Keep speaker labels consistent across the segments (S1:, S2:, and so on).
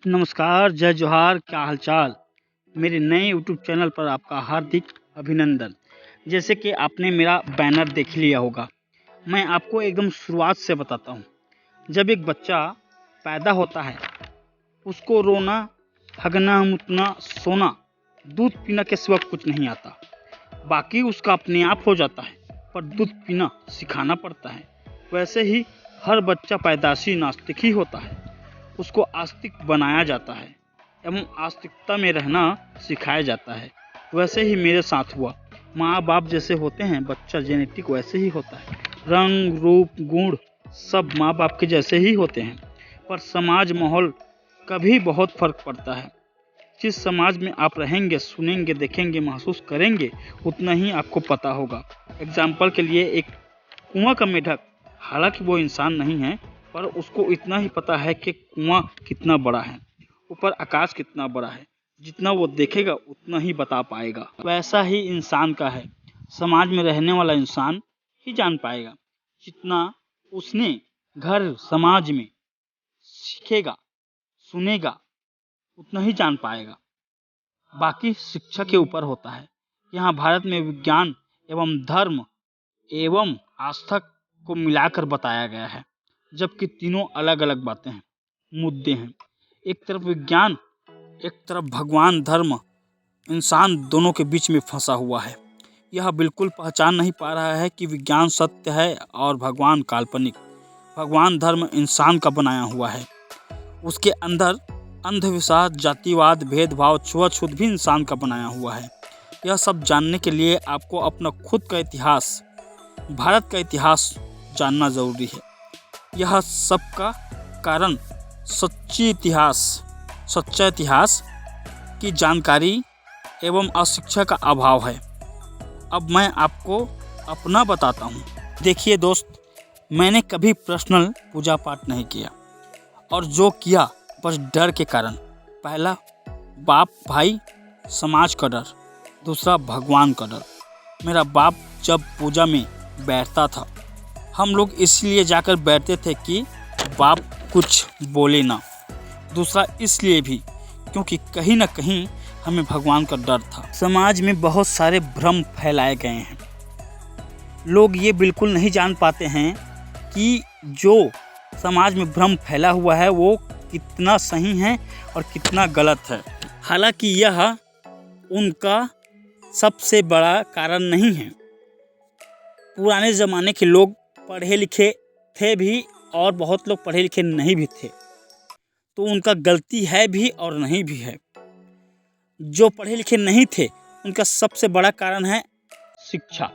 S1: नमस्कार, जय जोहार, क्या हालचाल। मेरे नए यूट्यूब चैनल पर आपका हार्दिक अभिनंदन। जैसे कि आपने मेरा बैनर देख लिया होगा, मैं आपको एकदम शुरुआत से बताता हूँ। जब एक बच्चा पैदा होता है, उसको रोना, हगना, मुतना, सोना, दूध पीना के सिवा कुछ नहीं आता। बाकी उसका अपने आप हो जाता है, पर दूध पीना सिखाना पड़ता है। वैसे ही हर बच्चा पैदाशी नास्तिक ही होता है, उसको आस्तिक बनाया जाता है एवं आस्तिकता में रहना सिखाया जाता है। वैसे ही मेरे साथ हुआ। माँ बाप जैसे होते हैं, बच्चा जेनेटिक वैसे ही होता है। रंग रूप गुण सब माँ बाप के जैसे ही होते हैं, पर समाज माहौल का भी बहुत फर्क पड़ता है। जिस समाज में आप रहेंगे, सुनेंगे, देखेंगे, महसूस करेंगे, उतना ही आपको पता होगा। एग्जाम्पल के लिए एक कुआं का मेढक, हालांकि वो इंसान नहीं है, पर उसको इतना ही पता है कि कुआं कितना बड़ा है, ऊपर आकाश कितना बड़ा है। जितना वो देखेगा उतना ही बता पाएगा। वैसा ही इंसान का है, समाज में रहने वाला इंसान ही जान पाएगा। जितना उसने घर समाज में सीखेगा, सुनेगा, उतना ही जान पाएगा। बाकी शिक्षा के ऊपर होता है। यहाँ भारत में विज्ञान एवं धर्म एवं आस्था को मिलाकर बताया गया है, जबकि तीनों अलग अलग बातें हैं, मुद्दे हैं। एक तरफ विज्ञान, एक तरफ भगवान, धर्म, इंसान दोनों के बीच में फंसा हुआ है। यह बिल्कुल पहचान नहीं पा रहा है कि विज्ञान सत्य है और भगवान काल्पनिक। भगवान धर्म इंसान का बनाया हुआ है, उसके अंदर अंधविश्वास, जातिवाद, भेदभाव, छुआछूत भी इंसान का बनाया हुआ है। यह सब जानने के लिए आपको अपना खुद का इतिहास, भारत का इतिहास जानना जरूरी है। यह सब का कारण सच्चा इतिहास की जानकारी एवं अशिक्षा का अभाव है। अब मैं आपको अपना बताता हूँ। देखिए दोस्त, मैंने कभी पर्सनल पूजा पाठ नहीं किया, और जो किया बस डर के कारण। पहला, बाप भाई समाज का डर। दूसरा, भगवान का डर। मेरा बाप जब पूजा में बैठता था, हम लोग इसलिए जाकर बैठते थे कि बाप कुछ बोले ना। दूसरा इसलिए भी क्योंकि कहीं ना कहीं हमें भगवान का डर था। समाज में बहुत सारे भ्रम फैलाए गए हैं। लोग ये बिल्कुल नहीं जान पाते हैं कि जो समाज में भ्रम फैला हुआ है वो कितना सही है और कितना गलत है। हालांकि यह उनका सबसे बड़ा कारण नहीं है। पुराने ज़माने के लोग पढ़े लिखे थे भी, और बहुत लोग पढ़े लिखे नहीं भी थे, तो उनका गलती है भी और नहीं भी है। जो पढ़े लिखे नहीं थे, उनका सबसे बड़ा कारण है शिक्षा,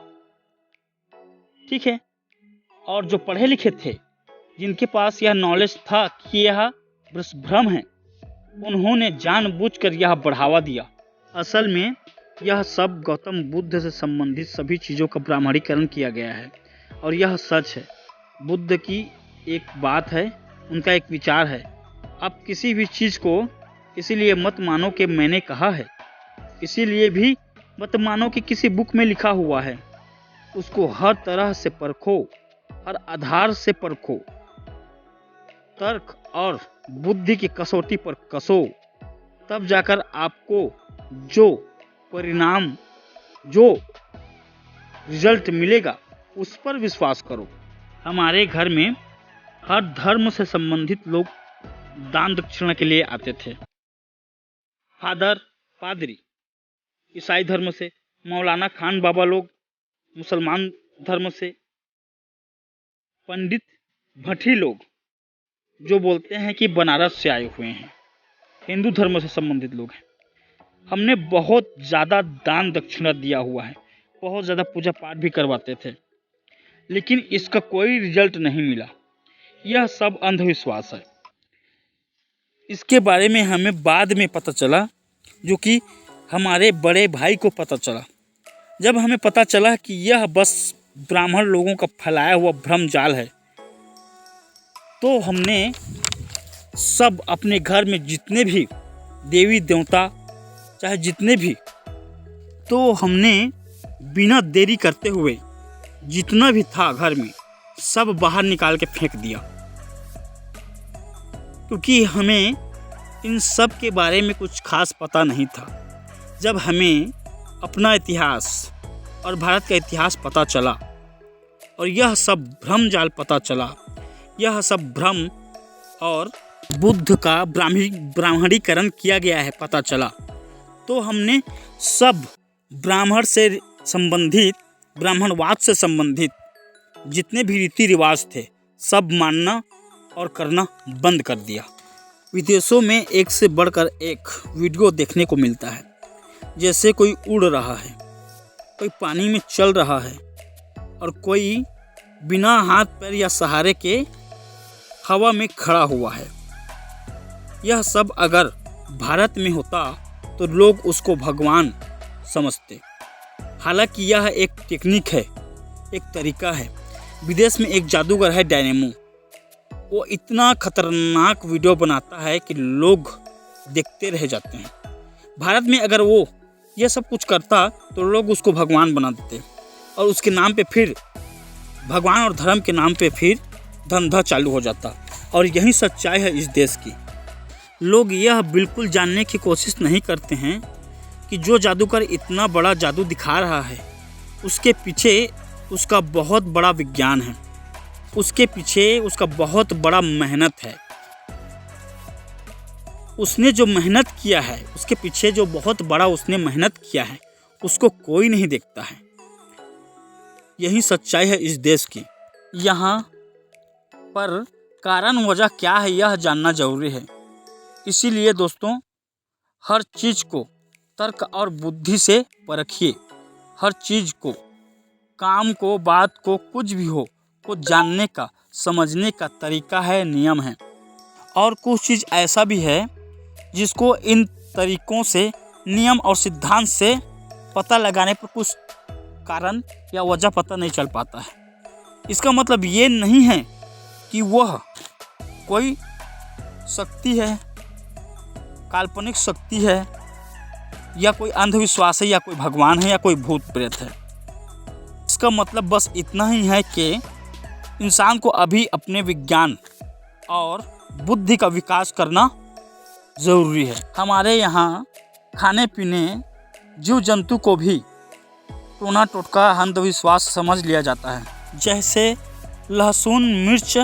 S1: ठीक है। और जो पढ़े लिखे थे, जिनके पास यह नॉलेज था कि यह बस भ्रम है, उन्होंने जानबूझकर यह बढ़ावा दिया। असल में यह सब गौतम बुद्ध से संबंधित सभी चीज़ों का ब्राह्मणीकरण किया गया है, और यह सच है। बुद्ध की एक बात है, उनका एक विचार है। अब किसी भी चीज़ को इसीलिए मत मानो कि मैंने कहा है, इसीलिए भी मत मानो कि किसी बुक में लिखा हुआ है। उसको हर तरह से परखो, हर आधार से परखो, तर्क और बुद्धि की कसौटी पर कसो, तब जाकर आपको जो परिणाम, जो रिजल्ट मिलेगा, उस पर विश्वास करो। हमारे घर में हर धर्म से संबंधित लोग दान दक्षिणा के लिए आते थे। फादर, पादरी ईसाई धर्म से, मौलाना खान बाबा लोग मुसलमान धर्म से, पंडित भट्टी लोग जो बोलते हैं कि बनारस से आए हुए हैं, हिंदू धर्म से संबंधित लोग हैं। हमने बहुत ज़्यादा दान दक्षिणा दिया हुआ है, बहुत ज़्यादा पूजा पाठ भी करवाते थे, लेकिन इसका कोई रिजल्ट नहीं मिला। यह सब अंधविश्वास है। इसके बारे में हमें बाद में पता चला, जो कि हमारे बड़े भाई को पता चला। जब हमें पता चला कि यह बस ब्राह्मण लोगों का फैलाया हुआ भ्रम जाल है, तो हमने सब अपने घर में जितने भी देवी देवता, चाहे जितने भी, तो हमने बिना देरी करते हुए जितना भी था घर में सब बाहर निकाल के फेंक दिया। क्योंकि हमें इन सब के बारे में कुछ खास पता नहीं था। जब हमें अपना इतिहास और भारत का इतिहास पता चला और यह सब भ्रम जाल पता चला, यह सब भ्रम और बुद्ध का ब्राह्मणीकरण किया गया है पता चला, तो हमने सब ब्राह्मण से संबंधित, ब्राह्मणवाद से संबंधित जितने भी रीति रिवाज थे सब मानना और करना बंद कर दिया। विदेशों में एक से बढ़कर एक वीडियो देखने को मिलता है, जैसे कोई उड़ रहा है, कोई पानी में चल रहा है और कोई बिना हाथ पैर या सहारे के हवा में खड़ा हुआ है। यह सब अगर भारत में होता तो लोग उसको भगवान समझते। हालांकि यह एक टेक्निक है, एक तरीका है। विदेश में एक जादूगर है डायनेमो, वो इतना खतरनाक वीडियो बनाता है कि लोग देखते रह जाते हैं। भारत में अगर वो यह सब कुछ करता तो लोग उसको भगवान बना देते और उसके नाम पे फिर भगवान और धर्म के नाम पे फिर धंधा चालू हो जाता। और यही सच्चाई है इस देश की। लोग यह बिल्कुल जानने की कोशिश नहीं करते हैं कि जो जादूगर इतना बड़ा जादू दिखा रहा है उसके पीछे उसका बहुत बड़ा विज्ञान है, उसके पीछे उसका बहुत बड़ा मेहनत है। उसने जो मेहनत किया है, उसके पीछे जो बहुत बड़ा उसने मेहनत किया है, उसको कोई नहीं देखता है। यही सच्चाई है इस देश की। यहाँ पर कारण वजह क्या है यह जानना जरूरी है। इसीलिए दोस्तों, हर चीज़ को तर्क और बुद्धि से परखिए। हर चीज़ को, काम को, बात को, कुछ भी हो, को जानने का, समझने का तरीका है, नियम है। और कुछ चीज़ ऐसा भी है जिसको इन तरीकों से, नियम और सिद्धांत से पता लगाने पर कुछ कारण या वजह पता नहीं चल पाता है। इसका मतलब ये नहीं है कि वह कोई शक्ति है, काल्पनिक शक्ति है, या कोई अंधविश्वास है, या कोई भगवान है, या कोई भूत प्रेत है। इसका मतलब बस इतना ही है कि इंसान को अभी अपने विज्ञान और बुद्धि का विकास करना ज़रूरी है। हमारे यहाँ खाने पीने, जीव जंतु को भी टोना टोटका अंधविश्वास समझ लिया जाता है, जैसे लहसुन, मिर्च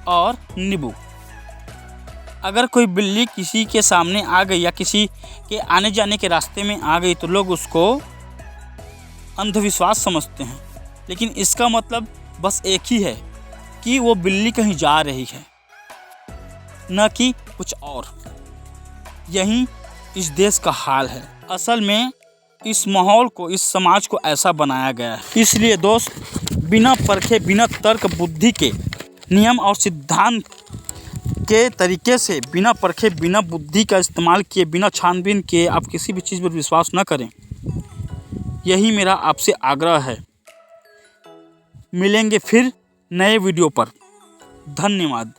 S1: और नींबू। अगर कोई बिल्ली किसी के सामने आ गई या किसी के आने जाने के रास्ते में आ गई तो लोग उसको अंधविश्वास समझते हैं, लेकिन इसका मतलब बस एक ही है कि वो बिल्ली कहीं जा रही है, न कि कुछ और। यही इस देश का हाल है। असल में इस माहौल को, इस समाज को ऐसा बनाया गया है। इसलिए दोस्त, बिना परखे, बिना तर्क बुद्धि के, नियम और सिद्धांत के तरीके से, बिना परखे, बिना बुद्धि का इस्तेमाल किए, बिना छानबीन किए आप किसी भी चीज़ पर विश्वास न करें। यही मेरा आपसे आग्रह है। मिलेंगे फिर नए वीडियो पर। धन्यवाद।